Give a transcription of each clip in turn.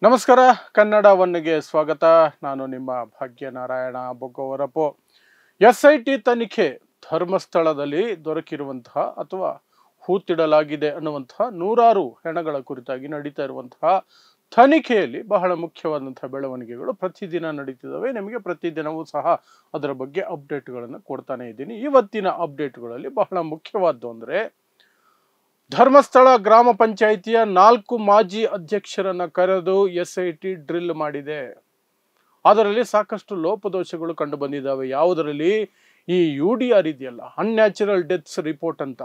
ನಮಸ್ಕಾರ. ಕನ್ನಡ ಒನ್ಗೆ ಸ್ವಾಗತ. ನಾನು ನಿಮ್ಮ ಭಾಗ್ಯನಾರಾಯಣ ಬೊಗ್ಗವರಪು. SIT ತನಿಖೆ ಧರ್ಮಸ್ಥಳದಲ್ಲಿ ದೊರಕಿರುವಂತಹ ಅಥವಾ ಹೂತಿಡಲಾಗಿದೆ ಅನ್ನುವಂತಹ ನೂರಾರು ಹೆಣಗಳ ಕುರಿತಾಗಿ ನಡೀತಾ ಇರುವಂತಹ ತನಿಖೆಯಲ್ಲಿ ಬಹಳ ಮುಖ್ಯವಾದಂತಹ ಬೆಳವಣಿಗೆಗಳು ಪ್ರತಿದಿನ ನಡೀತಿದ್ದಾವೆ. ನಿಮಗೆ ಪ್ರತಿದಿನವೂ ಸಹ ಅದರ ಬಗ್ಗೆ ಅಪ್ಡೇಟ್ಗಳನ್ನು ಕೊಡ್ತಾನೆ ಇದ್ದೀನಿ. ಇವತ್ತಿನ ಅಪ್ಡೇಟ್ಗಳಲ್ಲಿ ಬಹಳ ಮುಖ್ಯವಾದ್ದು ಅಂದರೆ ಧರ್ಮಸ್ಥಳ ಗ್ರಾಮ ಪಂಚಾಯಿತಿಯ 4 ಮಾಜಿ ಅಧ್ಯಕ್ಷರನ್ನ ಕರೆದು SIT ಡ್ರಿಲ್ ಮಾಡಿದೆ. ಅದರಲ್ಲಿ ಸಾಕಷ್ಟು ಲೋಪದೋಷಗಳು ಕಂಡು ಬಂದಿದ್ದಾವೆ. ಯಾವುದರಲ್ಲಿ? ಈ UDR ಇದೆಯಲ್ಲ, ಅನ್ಯಾಚುರಲ್ ಡೆತ್ಸ್ ರಿಪೋರ್ಟ್ ಅಂತ,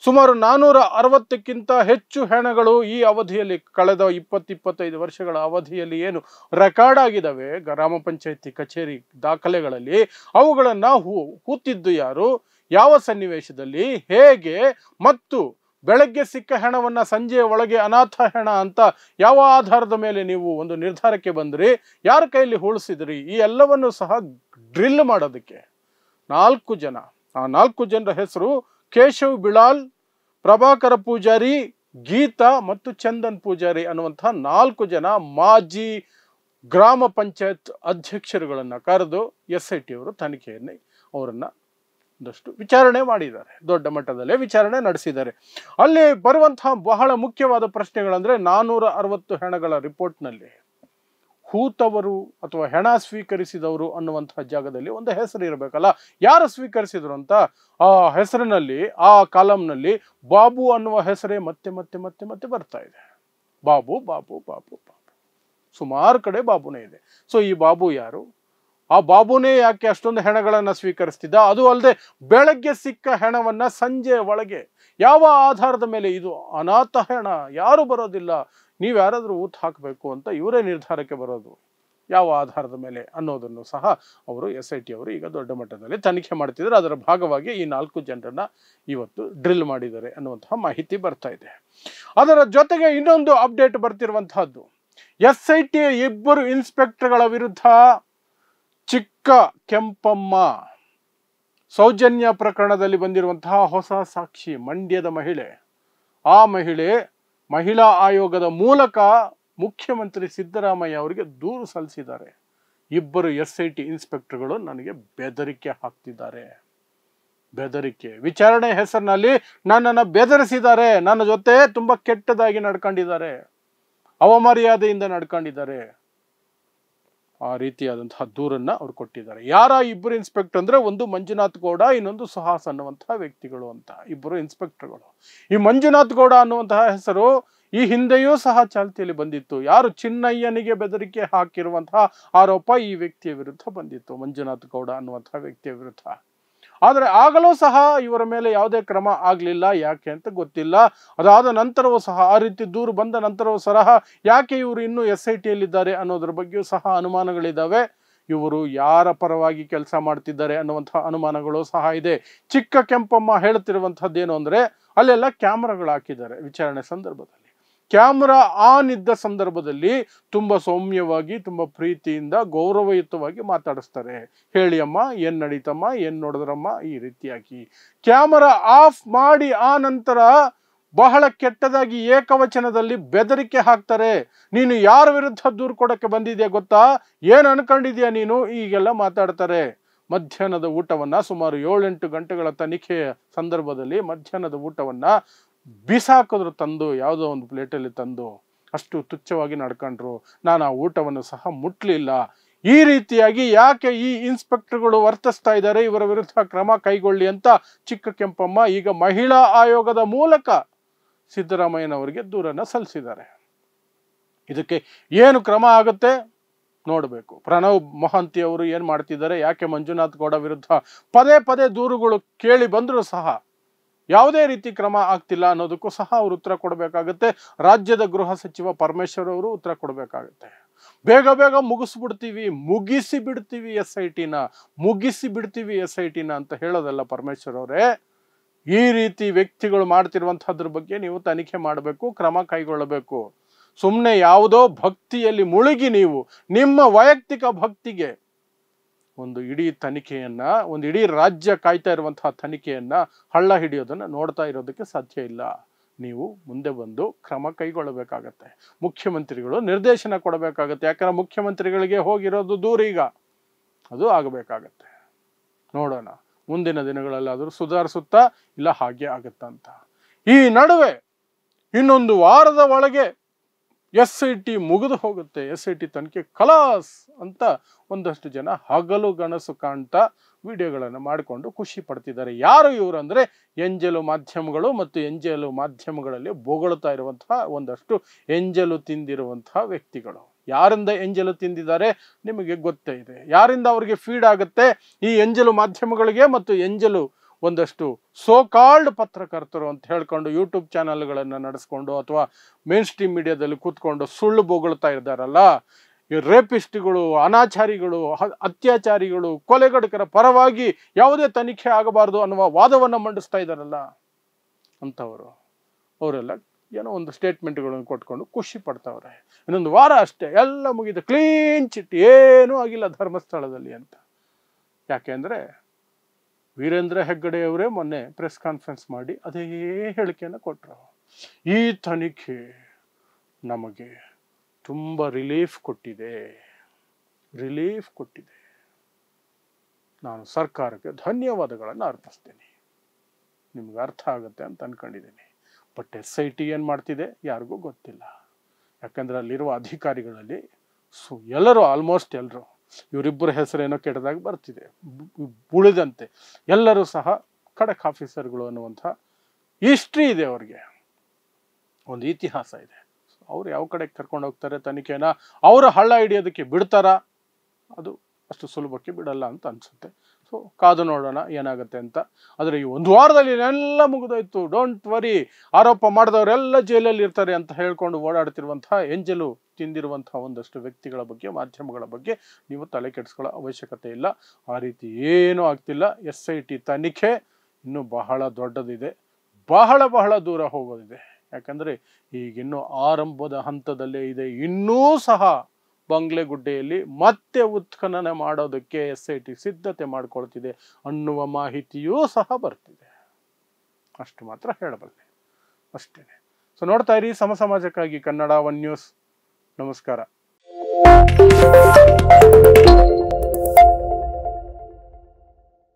ಸುಮಾರು 460ಕ್ಕಿಂತ ಹೆಚ್ಚು ಹೆಣಗಳು ಈ ಅವಧಿಯಲ್ಲಿ ಕಳೆದ 20-25 ವರ್ಷಗಳ ಅವಧಿಯಲ್ಲಿ ಏನು ರೆಕಾರ್ಡ್ ಆಗಿದ್ದಾವೆ ಗ್ರಾಮ ಪಂಚಾಯಿತಿ ಕಚೇರಿ ದಾಖಲೆಗಳಲ್ಲಿ, ಅವುಗಳನ್ನ ಹೂತಿದ್ದು ಯಾರು, ಯಾವ ಸನ್ನಿವೇಶದಲ್ಲಿ, ಹೇಗೆ, ಮತ್ತು ಬೆಳಗ್ಗೆ ಸಿಕ್ಕ ಹೆಣವನ್ನ ಸಂಜೆಯ ಒಳಗೆ ಅನಾಥ ಹೆಣ ಅಂತ ಯಾವ ಆಧಾರದ ಮೇಲೆ ನೀವು ಒಂದು ನಿರ್ಧಾರಕ್ಕೆ ಬಂದ್ರಿ, ಯಾರ ಕೈಯಲ್ಲಿ ಹೋಲಿಸಿದ್ರಿ, ಈ ಎಲ್ಲವನ್ನು ಸಹ ಡ್ರಿಲ್ ಮಾಡೋದಕ್ಕೆ 4 ಜನ, ಆ 4 ಜನರ ಹೆಸರು ಕೇಶವ್ ಬಿಳಾಲ್, ಪ್ರಭಾಕರ ಪೂಜಾರಿ, ಗೀತಾ ಮತ್ತು ಚಂದನ್ ಪೂಜಾರಿ ಅನ್ನುವಂತಹ 4 ಜನ ಮಾಜಿ ಗ್ರಾಮ ಪಂಚಾಯತ್ ಅಧ್ಯಕ್ಷರುಗಳನ್ನ ಕರೆದು SIT ಅವರು ತನಿಖೆಯನ್ನು ಅವರನ್ನ ಒಂದಷ್ಟು ವಿಚಾರಣೆ ಮಾಡಿದ್ದಾರೆ. ದೊಡ್ಡ ಮಟ್ಟದಲ್ಲೇ ವಿಚಾರಣೆ ನಡೆಸಿದ್ದಾರೆ. ಅಲ್ಲಿ ಬರುವಂತಹ ಬಹಳ ಮುಖ್ಯವಾದ ಪ್ರಶ್ನೆಗಳಂದ್ರೆ 460 ಹೆಣಗಳ ರಿಪೋರ್ಟ್ನಲ್ಲಿ ಹೂತವರು ಅಥವಾ ಹೆಣ ಸ್ವೀಕರಿಸಿದವರು ಅನ್ನುವಂತಹ ಜಾಗದಲ್ಲಿ ಒಂದು ಹೆಸರು ಇರಬೇಕಲ್ಲ. ಯಾರು ಸ್ವೀಕರಿಸಿದ್ರು ಅಂತ ಆ ಹೆಸರಿನಲ್ಲಿ, ಆ ಕಾಲಂನಲ್ಲಿ ಬಾಬು ಅನ್ನುವ ಹೆಸರೇ ಮತ್ತೆ ಮತ್ತೆ ಮತ್ತೆ ಮತ್ತೆ ಬರ್ತಾ ಇದೆ. ಬಾಬು ಬಾಬು ಬಾಬು ಬಾಬು, ಸುಮಾರು ಕಡೆ ಬಾಬುನೇ ಇದೆ. ಸೊ ಈ ಬಾಬು ಯಾರು? ಆ ಬಾಬುನೇ ಯಾಕೆ ಅಷ್ಟೊಂದು ಹೆಣಗಳನ್ನ ಸ್ವೀಕರಿಸ್ತಿದ್ದ? ಅದು ಅಲ್ಲದೆ ಬೆಳಗ್ಗೆ ಸಿಕ್ಕ ಹೆಣವನ್ನ ಸಂಜೆ ಒಳಗೆ ಯಾವ ಆಧಾರದ ಮೇಲೆ? ಇದು ಅನಾಥ ಹೆಣ, ಯಾರು ಬರೋದಿಲ್ಲ, ನೀವು ಯಾರಾದ್ರೂ ಊತ ಹಾಕಬೇಕು ಅಂತ ಇವರೇ ನಿರ್ಧಾರಕ್ಕೆ ಬರೋದು, ಯಾವ ಆಧಾರದ ಮೇಲೆ ಅನ್ನೋದನ್ನು ಸಹ ಅವರು SIT ಅವರು ಈಗ ದೊಡ್ಡ ಮಟ್ಟದಲ್ಲಿ ತನಿಖೆ ಮಾಡ್ತಿದ್ದಾರೆ. ಅದರ ಭಾಗವಾಗಿ ಈ 4 ಜನರನ್ನ ಇವತ್ತು ಡ್ರಿಲ್ ಮಾಡಿದ್ದಾರೆ ಅನ್ನುವಂತಹ ಮಾಹಿತಿ ಬರ್ತಾ ಇದೆ. ಅದರ ಜೊತೆಗೆ ಇನ್ನೊಂದು ಅಪ್ಡೇಟ್ ಬರ್ತಿರುವಂತಹದ್ದು, SIT 2 ಇನ್ಸ್ಪೆಕ್ಟರ್ಗಳ ವಿರುದ್ಧ ಚಿಕ್ಕ ಕೆಂಪಮ್ಮ ಸೌಜನ್ಯ ಪ್ರಕರಣದಲ್ಲಿ ಬಂದಿರುವಂತಹ ಹೊಸ ಸಾಕ್ಷಿ, ಮಂಡ್ಯದ ಮಹಿಳೆ. ಆ ಮಹಿಳೆ ಮಹಿಳಾ ಆಯೋಗದ ಮೂಲಕ ಮುಖ್ಯಮಂತ್ರಿ ಸಿದ್ದರಾಮಯ್ಯ ಅವರಿಗೆ ದೂರು ಸಲ್ಲಿಸಿದ್ದಾರೆ. 2 SIT ಇನ್ಸ್ಪೆಕ್ಟರ್ಗಳು ನನಗೆ ಬೆದರಿಕೆ ಹಾಕ್ತಿದ್ದಾರೆ, ಬೆದರಿಕೆ ವಿಚಾರಣೆ ಹೆಸರಿನಲ್ಲಿ ನನ್ನನ್ನು ಬೆದರಿಸಿದ್ದಾರೆ, ನನ್ನ ಜೊತೆ ತುಂಬಾ ಕೆಟ್ಟದಾಗಿ ನಡ್ಕೊಂಡಿದ್ದಾರೆ, ಅವಮರ್ಯಾದೆಯಿಂದ ನಡ್ಕೊಂಡಿದ್ದಾರೆ, ಆ ರೀತಿಯಾದಂತಹ ದೂರನ್ನ ಅವ್ರು ಕೊಟ್ಟಿದ್ದಾರೆ. ಯಾರ 2 ಇನ್ಸ್ಪೆಕ್ಟರ್ ಅಂದ್ರೆ, ಒಂದು ಮಂಜುನಾಥ್ ಗೌಡ, ಇನ್ನೊಂದು ಸುಹಾಸ್ ಅನ್ನುವಂತಹ ವ್ಯಕ್ತಿಗಳು ಅಂತ 2 ಇನ್ಸ್ಪೆಕ್ಟರ್ಗಳು. ಈ ಮಂಜುನಾಥ್ ಗೌಡ ಅನ್ನುವಂತಹ ಹೆಸರು ಈ ಹಿಂದೆಯೂ ಸಹ ಚಾಲ್ತಿಯಲ್ಲಿ ಬಂದಿತ್ತು. ಯಾರು? ಚಿನ್ನಯ್ಯನಿಗೆ ಬೆದರಿಕೆ ಹಾಕಿರುವಂತಹ ಆರೋಪ ಈ ವ್ಯಕ್ತಿಯ ವಿರುದ್ಧ ಬಂದಿತ್ತು, ಮಂಜುನಾಥ್ ಗೌಡ ಅನ್ನುವಂತಹ ವ್ಯಕ್ತಿಯ ವಿರುದ್ಧ. ಆದರೆ ಆಗಲೂ ಸಹ ಇವರ ಮೇಲೆ ಯಾವುದೇ ಕ್ರಮ ಆಗಲಿಲ್ಲ. ಯಾಕೆ ಅಂತ ಗೊತ್ತಿಲ್ಲ. ಅದಾದ ನಂತರವೂ ಸಹ, ಆ ರೀತಿ ದೂರು ಬಂದ ನಂತರವೂ ಸಹ ಯಾಕೆ ಇವರು ಇನ್ನೂ SIT ಯಲ್ಲಿದ್ದಾರೆ ಅನ್ನೋದ್ರ ಬಗ್ಗೆಯೂ ಸಹ ಅನುಮಾನಗಳಿದ್ದಾವೆ. ಇವರು ಯಾರ ಪರವಾಗಿ ಕೆಲಸ ಮಾಡ್ತಿದ್ದಾರೆ ಅನ್ನುವಂತಹ ಅನುಮಾನಗಳು ಸಹ ಇದೆ. ಚಿಕ್ಕ ಕೆಂಪಮ್ಮ ಹೇಳ್ತಿರುವಂತಹದ್ದೇನು ಅಂದ್ರೆ, ಅಲ್ಲೆಲ್ಲ ಕ್ಯಾಮ್ರಾಗಳು ಹಾಕಿದ್ದಾರೆ. ವಿಚಾರಣೆ ಸಂದರ್ಭದಲ್ಲಿ ಕ್ಯಾಮ್ರಾ ಆನ್ ಇದ್ದ ಸಂದರ್ಭದಲ್ಲಿ ತುಂಬಾ ಸೌಮ್ಯವಾಗಿ, ತುಂಬಾ ಪ್ರೀತಿಯಿಂದ, ಗೌರವಯುತವಾಗಿ ಮಾತಾಡಿಸ್ತಾರೆ. ಹೇಳಿ ಅಮ್ಮ, ಏನ್ ನಡೀತಮ್ಮ, ಏನ್ ನೋಡಿದ್ರಮ್ಮ, ಈ ರೀತಿಯಾಗಿ. ಕ್ಯಾಮರಾ ಆಫ್ ಮಾಡಿ ಆ ನಂತರ ಬಹಳ ಕೆಟ್ಟದಾಗಿ ಏಕವಚನದಲ್ಲಿ ಬೆದರಿಕೆ ಹಾಕ್ತಾರೆ. ನೀನು ಯಾರ ವಿರುದ್ಧ ದೂರು ಕೊಡಕ್ಕೆ ಬಂದಿದ್ಯಾ ಗೊತ್ತಾ, ಏನ್ ಅನ್ಕೊಂಡಿದ್ಯಾ ನೀನು, ಈಗೆಲ್ಲ ಮಾತಾಡ್ತಾರೆ. ಮಧ್ಯಾಹ್ನದ ಊಟವನ್ನ, ಸುಮಾರು 7-8 ಗಂಟೆಗಳ ತನಿಖೆಯ ಸಂದರ್ಭದಲ್ಲಿ ಮಧ್ಯಾಹ್ನದ ಊಟವನ್ನ ಬಿಸಾಕಿದ್ರು, ತಂದು ಯಾವುದೋ ಒಂದು ಪ್ಲೇಟಲ್ಲಿ ತಂದು. ಅಷ್ಟು ತುಚ್ಛವಾಗಿ ನಡ್ಕೊಂಡ್ರು. ನಾನು ಆ ಊಟವನ್ನು ಸಹ ಮುಟ್ಲಿಲ್ಲ. ಈ ರೀತಿಯಾಗಿ ಯಾಕೆ ಈ ಇನ್ಸ್ಪೆಕ್ಟರ್ಗಳು ವರ್ತಿಸ್ತಾ ಇದ್ದಾರೆ, ಇವರ ವಿರುದ್ಧ ಕ್ರಮ ಕೈಗೊಳ್ಳಿ ಅಂತ ಚಿಕ್ಕ ಕೆಂಪಮ್ಮ ಈಗ ಮಹಿಳಾ ಆಯೋಗದ ಮೂಲಕ ಸಿದ್ದರಾಮಯ್ಯನವರಿಗೆ ದೂರನ್ನ ಸಲ್ಲಿಸಿದ್ದಾರೆ. ಇದಕ್ಕೆ ಏನು ಕ್ರಮ ಆಗುತ್ತೆ ನೋಡಬೇಕು. ಪ್ರಣವ್ ಮೊಹಂತಿ ಅವರು ಏನ್ ಮಾಡ್ತಿದ್ದಾರೆ, ಯಾಕೆ ಮಂಜುನಾಥ್ ಗೌಡ ವಿರುದ್ಧ ಪದೇ ಪದೇ ದೂರುಗಳು ಕೇಳಿ ಬಂದರೂ ಸಹ ಯಾವುದೇ ರೀತಿ ಕ್ರಮ ಆಗ್ತಿಲ್ಲ ಅನ್ನೋದಕ್ಕೂ ಸಹ ಅವರು ಉತ್ತರ ಕೊಡಬೇಕಾಗತ್ತೆ. ರಾಜ್ಯದ ಗೃಹ ಸಚಿವ ಪರಮೇಶ್ವರ್ ಅವರು ಉತ್ತರ ಕೊಡಬೇಕಾಗತ್ತೆ. ಬೇಗ ಬೇಗ ಮುಗಿಸಿ ಬಿಡ್ತೀವಿ SIT ನ ಅಂತ ಹೇಳೋದಲ್ಲ ಪರಮೇಶ್ವರ್ ಅವರೇ. ಈ ರೀತಿ ವ್ಯಕ್ತಿಗಳು ಮಾಡ್ತಿರುವಂತಹದ್ರ ಬಗ್ಗೆ ನೀವು ತನಿಖೆ ಮಾಡಬೇಕು, ಕ್ರಮ ಕೈಗೊಳ್ಳಬೇಕು. ಸುಮ್ಮನೆ ಯಾವುದೋ ಭಕ್ತಿಯಲ್ಲಿ ಮುಳುಗಿ ನೀವು ನಿಮ್ಮ ವೈಯಕ್ತಿಕ ಭಕ್ತಿಗೆ ಒಂದು ಇಡೀ ತನಿಖೆಯನ್ನ, ಒಂದು ಇಡೀ ರಾಜ್ಯ ಕಾಯ್ತಾ ಇರುವಂತಹ ತನಿಖೆಯನ್ನ ಹಳ್ಳ ಹಿಡಿಯೋದನ್ನ ನೋಡ್ತಾ ಇರೋದಕ್ಕೆ ಸಾಧ್ಯ ಇಲ್ಲ. ನೀವು ಮುಂದೆ ಬಂದು ಕ್ರಮ ಕೈಗೊಳ್ಳಬೇಕಾಗತ್ತೆ. ಮುಖ್ಯಮಂತ್ರಿಗಳು ನಿರ್ದೇಶನ ಕೊಡಬೇಕಾಗತ್ತೆ. ಯಾಕಂದ್ರೆ ಮುಖ್ಯಮಂತ್ರಿಗಳಿಗೆ ಹೋಗಿರೋದು ದೂರ, ಈಗ ಅದು ಆಗಬೇಕಾಗತ್ತೆ. ನೋಡೋಣ ಮುಂದಿನ ದಿನಗಳಲ್ಲಾದರೂ ಸುಧಾರಿಸುತ್ತಾ ಇಲ್ಲ ಹಾಗೆ ಆಗುತ್ತಂತ. ಈ ನಡುವೆ ಇನ್ನೊಂದು ವಾರದ ಒಳಗೆ SIT ಮುಗಿದು ಹೋಗುತ್ತೆ, SIT ತನಿಖೆ ಖಲಾಸ್ ಅಂತ ಒಂದಷ್ಟು ಜನ ಹಗಲು ಗನಸು ಕಾಣ್ತಾ ವಿಡಿಯೋಗಳನ್ನು ಮಾಡಿಕೊಂಡು ಖುಷಿ ಪಡ್ತಿದ್ದಾರೆ. ಯಾರು ಇವರು ಅಂದರೆ ಎಂಜಲು ಮಾಧ್ಯಮಗಳು ಮತ್ತು ಎಂಜಲು ಮಾಧ್ಯಮಗಳಲ್ಲಿ ಬೊಗಳ್ತಾ ಇರುವಂತಹ ಒಂದಷ್ಟು ಎಂಜಲು ತಿಂದಿರುವಂತಹ ವ್ಯಕ್ತಿಗಳು. ಯಾರಿಂದ ಎಂಜಲು ತಿಂದಿದ್ದಾರೆ ನಿಮಗೆ ಗೊತ್ತೇ ಇದೆ. ಯಾರಿಂದ ಅವರಿಗೆ ಫೀಡ್ ಆಗುತ್ತೆ ಈ ಎಂಜಲು ಮಾಧ್ಯಮಗಳಿಗೆ ಮತ್ತು ಎಂಜಲು ಒಂದಷ್ಟು ಸೋ ಕಾಲ್ಡ್ ಪತ್ರಕರ್ತರು ಅಂತ ಹೇಳ್ಕೊಂಡು ಯೂಟ್ಯೂಬ್ ಚಾನಲ್ಗಳನ್ನು ನಡೆಸ್ಕೊಂಡು ಅಥವಾ ಮೇನ್ ಸ್ಟ್ರೀಮ್ ಮೀಡಿಯಾದಲ್ಲಿ ಕೂತ್ಕೊಂಡು ಸುಳ್ಳು ಬೊಗಳ್ತಾ ಇದ್ದಾರಲ್ಲ, ಈ ರೇಪಿಸ್ಟ್ಗಳು, ಅನಾಚಾರಿಗಳು, ಅತ್ಯಾಚಾರಿಗಳು, ಕೊಲೆಗಡಕರ ಪರವಾಗಿ ಯಾವುದೇ ತನಿಖೆ ಆಗಬಾರದು ಅನ್ನುವ ವಾದವನ್ನು ಮಂಡಿಸ್ತಾ ಇದ್ದಾರಲ್ಲ ಅಂಥವರು, ಅವರೆಲ್ಲ ಏನೋ ಒಂದು ಸ್ಟೇಟ್ಮೆಂಟ್ಗಳನ್ನು ಕೊಟ್ಕೊಂಡು ಖುಷಿ ಪಡ್ತಾವ್ರೆ. ಇನ್ನೊಂದು ವಾರ ಅಷ್ಟೇ ಎಲ್ಲ ಮುಗಿದ, ಕ್ಲೀನ್ ಚಿಟ್, ಏನೂ ಆಗಿಲ್ಲ ಧರ್ಮಸ್ಥಳದಲ್ಲಿ ಅಂತ. ಯಾಕೆಂದರೆ ವೀರೇಂದ್ರ ಹೆಗ್ಗಡೆ ಅವರೇ ಮೊನ್ನೆ ಪ್ರೆಸ್ ಕಾನ್ಫರೆನ್ಸ್ ಮಾಡಿ ಅದೇ ಹೇಳಿಕೆಯನ್ನು ಕೊಟ್ಟರು. ಈ ತನಿಖೆ ನಮಗೆ ತುಂಬ ರಿಲೀಫ್ ಕೊಟ್ಟಿದೆ. ನಾನು ಸರ್ಕಾರಕ್ಕೆ ಧನ್ಯವಾದಗಳನ್ನು ಅರ್ಪಿಸ್ತೀನಿ. ನಿಮ್ಗೆ ಅರ್ಥ ಆಗುತ್ತೆ ಅಂತ ಅನ್ಕೊಂಡಿದ್ದೀನಿ. ಬಟ್ SIT ಏನು ಮಾಡ್ತಿದೆ ಯಾರಿಗೂ ಗೊತ್ತಿಲ್ಲ. ಯಾಕಂದರೆ ಅಲ್ಲಿರುವ ಅಧಿಕಾರಿಗಳಲ್ಲಿ ಎಲ್ಲರೂ, ಆಲ್ಮೋಸ್ಟ್ ಎಲ್ಲರೂ, ಇವರಿಬ್ಬರ ಹೆಸರೇನೋ ಕೆಟ್ಟದಾಗಿ ಬರ್ತಿದೆ. ಉಳಿದಂತೆ ಎಲ್ಲರೂ ಸಹ ಖಡಕ್ ಆಫೀಸರ್ಗಳು ಅನ್ನುವಂಥ ಹಿಸ್ಟ್ರಿ ಇದೆ, ಅವ್ರಿಗೆ ಒಂದು ಇತಿಹಾಸ ಇದೆ. ಅವ್ರು ಯಾವ ಕಡೆ ಕರ್ಕೊಂಡು ಹೋಗ್ತಾರೆ ತನಿಖೆನ, ಅವರ ಹಳ್ಳ ಹಿಡಿಯೋದಕ್ಕೆ ಬಿಡ್ತಾರಾ? ಅದು ಅಷ್ಟು ಸುಲಭಕ್ಕೆ ಬಿಡಲ್ಲ ಅಂತ ಅನಿಸುತ್ತೆ. ಸೊ ಕಾದು ನೋಡೋಣ ಏನಾಗುತ್ತೆ ಅಂತ. ಆದರೆ ಈ ಒಂದು ವಾರದಲ್ಲಿ ಎಲ್ಲ ಮುಗಿದೋಯ್ತು, ಡೋಂಟ್ ವರಿ, ಆರೋಪ ಮಾಡಿದವರೆಲ್ಲ ಜೈಲಲ್ಲಿ ಇರ್ತಾರೆ ಅಂತ ಹೇಳ್ಕೊಂಡು ಓಡಾಡ್ತಿರುವಂತಹ ಎಂಜಲು ತಿಂದಿರುವಂತಹ ಒಂದಷ್ಟು ವ್ಯಕ್ತಿಗಳ ಬಗ್ಗೆ, ಮಾಧ್ಯಮಗಳ ಬಗ್ಗೆ ನೀವು ತಲೆ ಕೆಡಿಸ್ಕೊಳ್ಳೋ ಅವಶ್ಯಕತೆ ಇಲ್ಲ. ಆ ರೀತಿ ಏನೂ ಆಗ್ತಿಲ್ಲ. SIT ತನಿಖೆ ಇನ್ನೂ ಬಹಳ ದೊಡ್ಡದಿದೆ, ಬಹಳ ದೂರ ಹೋಗೋದಿದೆ. ಯಾಕಂದರೆ ಈಗಿನ್ನೂ ಆರಂಭದ ಹಂತದಲ್ಲೇ ಇದೆ. ಇನ್ನೂ ಸಹ ಬಂಗ್ಲೆಗುಡ್ಡೆಯಲ್ಲಿ ಮತ್ತೆ ಉತ್ಖನನ ಮಾಡೋದಕ್ಕೆ SIT ಸಿದ್ಧತೆ ಮಾಡಿಕೊಳ್ತಿದೆ ಅನ್ನುವ ಮಾಹಿತಿಯೂ ಸಹ ಬರ್ತಿದೆ. ಅಷ್ಟು ಮಾತ್ರ ಹೇಳಬಲ್ಲೆ, ಅಷ್ಟೇ. ಸೊ ನೋಡ್ತಾ ಇರಿ ಸಮ ಸಮಾಜಕ್ಕಾಗಿ ಕನ್ನಡ 1 ನ್ಯೂಸ್. ನಮಸ್ಕಾರ.